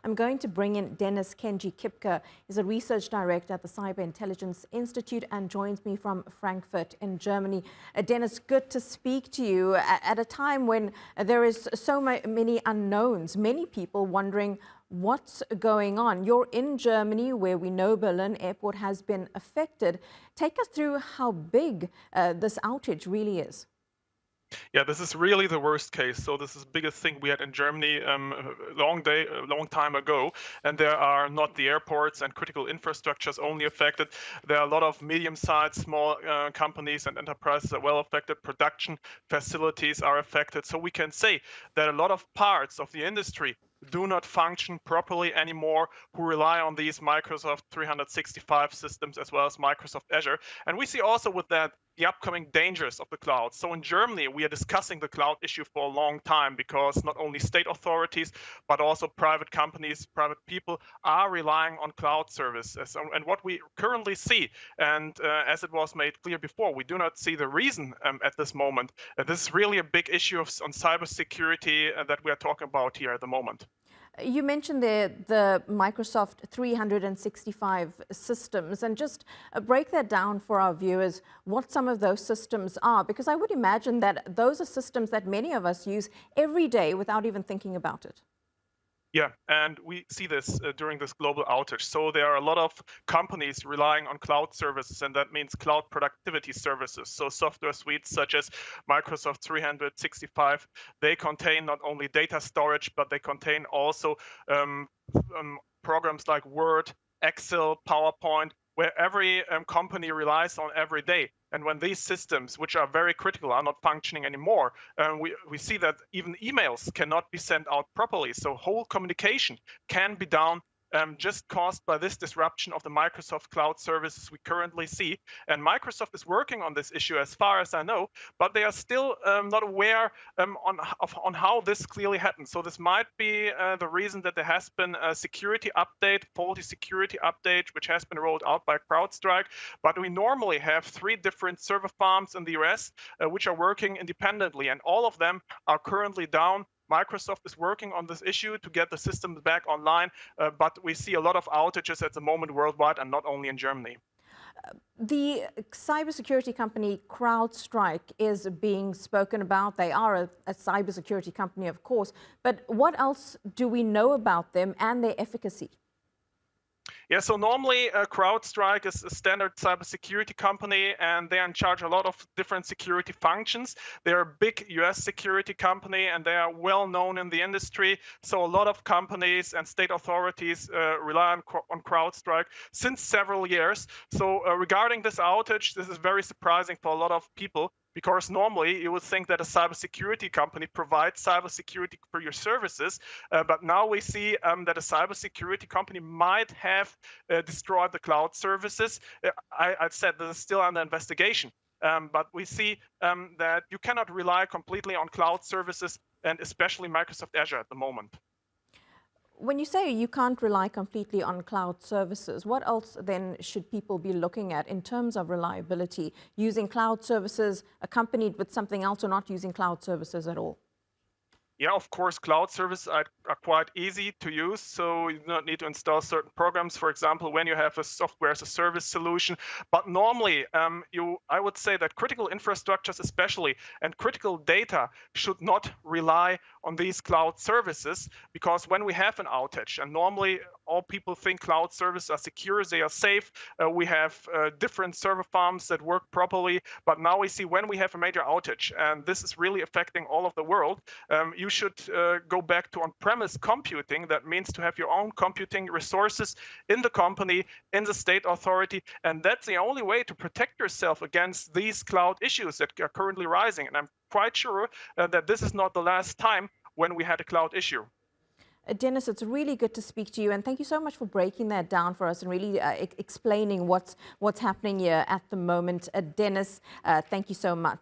I'm going to bring in Dennis-Kenji Kipker. He's a research director at the Cyber Intelligence Institute and joins me from Frankfurt in Germany. Dennis, good to speak to you at a time when there is so many unknowns, many people wondering what's going on. You're in Germany, where we know Berlin Airport has been affected. Take us through how big this outage really is. Yeah, this is really the worst case. So this is the biggest thing we had in Germany a long time ago. And there are not the airports and critical infrastructures only affected. There are a lot of medium-sized, small companies and enterprises that are well affected. Production facilities are affected. So we can say that a lot of parts of the industry do not function properly anymore, who rely on these Microsoft 365 systems as well as Microsoft Azure. And we see also with that the upcoming dangers of the cloud. So in Germany, we are discussing the cloud issue for a long time because not only state authorities, but also private companies, private people are relying on cloud services. And what we currently see, and as it was made clear before, we do not see the reason at this moment. This is really a big issue on cybersecurity that we are talking about here at the moment. You mentioned there the Microsoft 365 systems, and just break that down for our viewers, what some of those systems are, because I would imagine that those are systems that many of us use every day without even thinking about it. Yeah, and we see this during this global outage. So there are a lot of companies relying on cloud services, and that means cloud productivity services. So software suites such as Microsoft 365, they contain not only data storage, but they contain also programs like Word, Excel, PowerPoint, where every company relies on every day. And when these systems, which are very critical, are not functioning anymore, we see that even emails cannot be sent out properly. So whole communication can be down just caused by this disruption of the Microsoft cloud services we currently see. And Microsoft is working on this issue as far as I know, but they are still not aware on how this clearly happened. So this might be the reason that there has been a security update, faulty security update, which has been rolled out by CrowdStrike. But we normally have 3 different server farms in the US which are working independently, and all of them are currently down. Microsoft is working on this issue to get the systems back online, but we see a lot of outages at the moment worldwide and not only in Germany. The cybersecurity company CrowdStrike is being spoken about. They are a cybersecurity company, of course, but what else do we know about them and their efficacy? Yeah, so normally CrowdStrike is a standard cybersecurity company, and they're in charge of a lot of different security functions. They're a big US security company, and they are well known in the industry. So a lot of companies and state authorities rely on CrowdStrike since several years. So regarding this outage, this is very surprising for a lot of people, because normally you would think that a cybersecurity company provides cybersecurity for your services, but now we see that a cybersecurity company might have destroyed the cloud services. I've said this is still under investigation, but we see that you cannot rely completely on cloud services, and especially Microsoft Azure at the moment. When you say you can't rely completely on cloud services, what else then should people be looking at in terms of reliability, using cloud services accompanied with something else, or not using cloud services at all? Yeah, of course, cloud services are quite easy to use, so you don't need to install certain programs, for example, when you have a software as a service solution. But normally, I would say that critical infrastructures especially, and critical data should not rely on these cloud services, because when we have an outage, and normally all people think cloud services are secure, they are safe, we have different server farms that work properly, but now we see when we have a major outage, and this is really affecting all of the world, you should go back to on-premise computing. That means to have your own computing resources in the company, in the state authority, and that's the only way to protect yourself against these cloud issues that are currently rising. And I'm quite sure that this is not the last time when we had a cloud issue. Dennis, it's really good to speak to you, and thank you so much for breaking that down for us and really explaining what's happening here at the moment. Dennis, thank you so much.